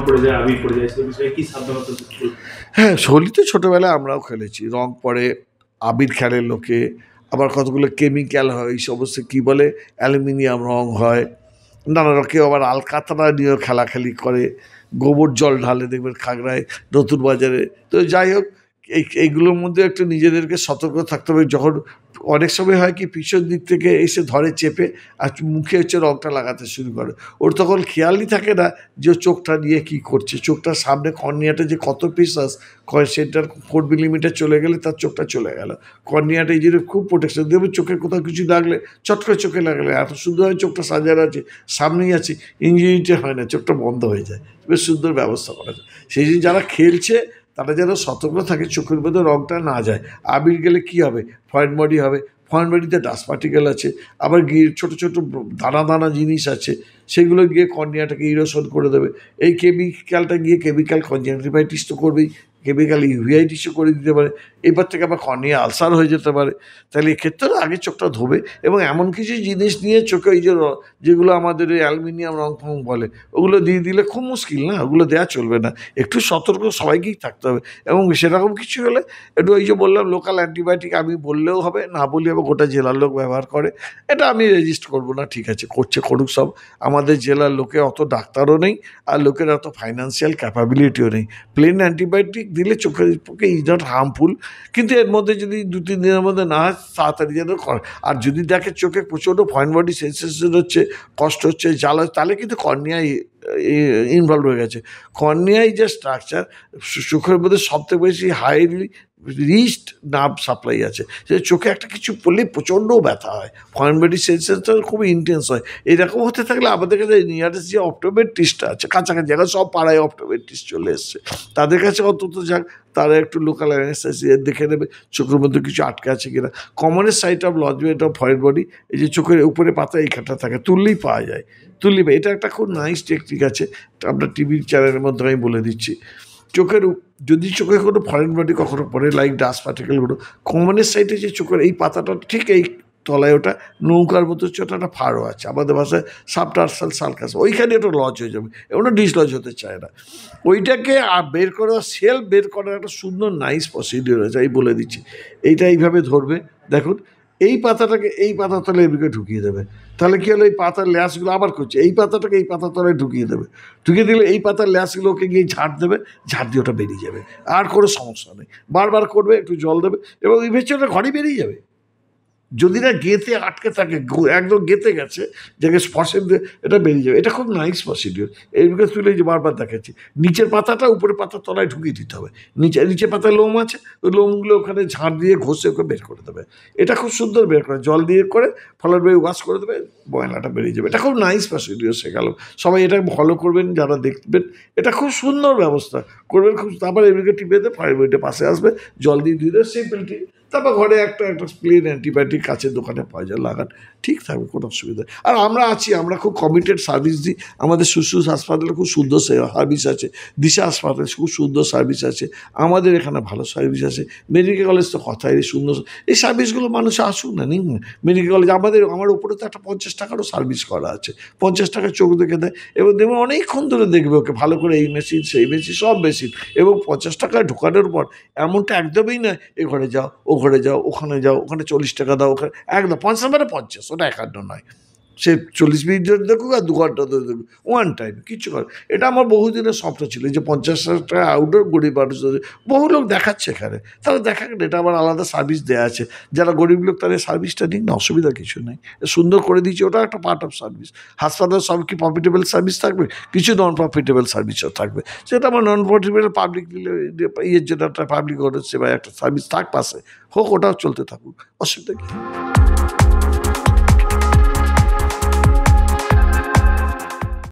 পড়ে যায়, আবির পড়ে যায়, সেই বিষয়ে কি সাবধানতা? হ্যাঁ, হোলি তো ছোটোবেলায় আমরাও খেলেছি, রং পড়ে, আবির খেলে লোকে, আবার কতগুলো কেমিক্যাল হয়, এই সমস্ত কী বলে অ্যালুমিনিয়াম রং হয়, নানা রকম, আবার আলকাতরা নিয়েও খেলাখেলি করে, গোবর জল ঢালে দেখবেন খাগড়ায়, নতুন বাজারে। তো যাই হোক, এইগুলোর মধ্যে একটু নিজেদেরকে সতর্ক থাকতে হবে। যখন অনেক সময় হয় কি, পিছন দিক থেকে এসে ধরে চেপে আর মুখে হচ্ছে রংটা লাগাতে শুরু করে, ওর তখন খেয়ালই থাকে না যে চোখটা নিয়ে কি করছে। চোখটার সামনে কর্নিয়াটা যে কত পিসাস, সেটার 4 মিলিমিটার চলে গেলে তার চোখটা চলে গেল। কর্নিয়াটা এই জন্য খুব প্রোটেকশন দেবে, চোখের কোথাও কিছু লাগলে চট করে চোখে লাগলে এত সুন্দরভাবে চোখটা সাজানো আছে, সামনেই আছে, ইঞ্জিনিটা হয় না, চোখটা বন্ধ হয়ে যায়। বেশ সুন্দর ব্যবস্থা করা যায়। সেই জন্য যারা খেলছে তারা যেন সতর্ক থাকে, চোখের মধ্যে রংটা না যায়। আবির গেলে কী হবে, ফরেন বডি হবে, ফরেন বডিতে ডাস্ট পার্টিকেল আছে, আবার গিয়ে ছোটো ছোটো দানা দানা জিনিস আছে, সেগুলো গিয়ে কর্নিয়াটাকে ইরোশন করে দেবে। এই কেমিক্যালটা গিয়ে কেমিক্যাল কনজাংটিভাইটিস তো করবেই, কেমিক্যাল ইউভিআইটিসও করে দিতে পারে, এবার থেকে আবার কর্নিয়া আলসার হয়ে যেতে পারে। তাহলে এক্ষেত্রে আগে চোখটা ধোবে, এবং এমন কিছু জিনিস নিয়ে চোখে এই যেগুলো আমাদের এই অ্যালুমিনিয়াম রং ফং বলে, ওগুলো দিয়ে দিলে খুব মুশকিল না, ওগুলো দেওয়া চলবে না। একটু সতর্ক সবাইকেই থাকতে হবে, এবং সেরকম কিছু হলে একটু ওই যে বললাম লোকাল অ্যান্টিবায়োটিক আমি বললেও হবে, না বলি হবে গোটা জেলার লোক ব্যবহার করে, এটা আমি রেজিস্ট করবো না, ঠিক আছে, করছে করুক সব। আমাদের জেলার লোকে অত ডাক্তারও নেই, আর লোকের অত ফাইন্যান্সিয়াল ক্যাপাবিলিটিও নেই। প্লেন অ্যান্টিবায়োটিক দিলে চোখের পক্ষে ইজ নট হার্মফুল, কিন্তু এর মধ্যে যদি 2-3 দিনের মধ্যে না হয় তাড়াতাড়ি যেন করে। আর যদি দেখে চোখে প্রচণ্ড ফরেন বডি সেন্সেশন হচ্ছে, কষ্ট হচ্ছে, জ্বালা, তাহলে কিন্তু কর্নিয়ায় ইনভলভ হয়ে গেছে। কর্নিয়ায় যে স্ট্রাকচার, চোখের মধ্যে সবথেকে বেশি হাইলি রিচড নার্ভ সাপ্লাই আছে, সে চোখে একটা কিছু পড়লেই প্রচণ্ড ব্যথা হয়, ফরেন বডি সেন্সেশনটা খুবই ইন্টেন্স হয়। এরকম হতে থাকলে আমাদের কাছে নিয়ারেস্ট যে অপটোমেট্রিস্টটা আছে, কাছাকাছি জায়গায় সব পাড়ায় অপটোমেট্রিস্ট চলে এসছে, তাদের কাছে অন্তত যাক, তারা একটু লোকাল অ্যানেস্থেসিয়া দেখে নেবে চোখের মধ্যে কিছু আটকে আছে কিনা। Commonest site of lodgement of foreign body, এই যে চোখের উপরে পাতা এইখানটা থাকে, তুললেই পাওয়া যায়, তুললেই, এটা একটা খুব নাইস টেকনিক আছে, আপনার টিভির চ্যানেলের মধ্যে আমি বলে দিচ্ছি। চোখের যদি চোখে কোনো ফরেন বডি কখনো পড়ে, লাইক ডাস্ট পার্টিকেলগুলো, কমনের সাইডে যে চোখের এই পাতাটা ঠিক এই তলায়, ওটা নৌকার মতো ছোটো একটা ফাড়ো আছে, আমাদের ভাষায় সাবটার্সাল সালকাস, ওইখানে একটা লজ হয়ে যাবে, ওটা ডিসলজ হতে চায় না। ওইটাকে বের করা, সেল বের করার একটা সুন্দর নাইস প্রসিডিওর আছে, আমি বলে দিচ্ছি। এইটা এইভাবে ধরবে, দেখুন এই পাতাটাকে এই পাতার তলায় এদিকে ঢুকিয়ে দেবে, তাহলে কী হলো, এই পাতার ল্যাসগুলো আবার করছে, এই পাতাটাকে এই পাতার তলায় ঢুকিয়ে দেবে, ঢুকিয়ে দিলে এই পাতার ল্যাসগুলোকে গিয়ে ঝাড় দেবে, ঝাড় দিয়ে ওটা বেরিয়ে যাবে, আর কোনো সমস্যা নেই। বারবার করবে, একটু জল দেবে, এবং এই ভেতরে ওটা ঘরেই বেরিয়ে যাবে। যদি না গেঁথে আটকে থাকে, একদম গেঁথে গেছে, যাকে স্পর্শে এটা বেরিয়ে যাবে। এটা খুব নাইস প্রসিডিওর। এইদিকে তুলে যে বারবার দেখাচ্ছি, নিচের পাতাটা উপরের পাতার তলায় ঢুকিয়ে দিতে হবে, নিচের পাতায় লোম আছে, ওই লোমগুলো ওখানে ঝাড় দিয়ে ঘষে ওকে বের করে দেবে। এটা খুব সুন্দর বের করে, জল দিয়ে করে ফলার বই ওয়াশ করে দেবে, ময়লাটা বেরিয়ে যাবে। এটা খুব নাইস প্রসিডিওর শেখালো, সবাই এটা ফলো করবেন যারা দেখবেন, এটা খুব সুন্দর ব্যবস্থা করবেন, খুব। তারপর এদিকে টিপে দিয়ে ফায়ার বইটা পাশে আসবে, জল দিয়ে দিয়ে দেবে, সিম্পলটি। তারপর ঘরে একটা প্লেন অ্যান্টিবায়োটিক কাছের দোকানে পাওয়া যায়, লাগান, ঠিক থাকবে, কোনো অসুবিধা। আর আমরা আছি, আমরা খুব কমিটেড সার্ভিস দিই। আমাদের শুশ্রূষ হাসপাতালে খুব সুন্দর সার্ভিস আছে, দিশা হাসপাতালে খুব সুন্দর সার্ভিস আছে, আমাদের এখানে ভালো সার্ভিস আছে, মেডিকেল কলেজ তো কথাই সুন্দর। এই সার্ভিসগুলো মানুষ আসুক না, নিন না মেডিকেল কলেজ। আমার উপরে তো একটা 50 টাকারও সার্ভিস করা আছে, 50 টাকা চোখ দেখে দেয়, এবং দেখবে অনেকক্ষণ ধরে দেখবে ওকে ভালো করে, এই মেশিন সেই মেশিন সব মেশিন, এবং 50 টাকায় ঢোকানোর পর এমনটা একদমই নয় এ ঘরে যাও, ও ঘরে যাও, ওখানে যাও, ওখানে 40 টাকা দাও, ওখানে একদম 50 মানে 50, ওটা একান্ন নয়। সে 40 মিনিট ধরে দেখুক আর 2 ঘন্টা ধরে দেখুক, ওয়ান টাইম কিচ্ছু করে। এটা আমার বহুদিনের স্বপ্ন ছিল, যে 50 টাকা আউটডোর গরিব মানুষ, বহু লোক দেখাচ্ছে এখানে, তারা দেখাক, এটা আমার আলাদা সার্ভিস দেওয়া আছে, যারা গরিব লোক তাদের সার্ভিসটা নিক না, অসুবিধা কিছু নেই, সুন্দর করে দিচ্ছি, ওটা একটা পার্ট অফ সার্ভিস। হাসপাতাল সব কি প্রফিটেবল সার্ভিস থাকবে, কিছু নন প্রফিটেবল সার্ভিসও থাকবে, সেটা আমার নন প্রফিটেবল পাবলিক ইয়ের জন্য একটা পাবলিক সেবা একটা সার্ভিস থাক পাশে, হোক, ওটাও চলতে থাকুক, অসুবিধা কী।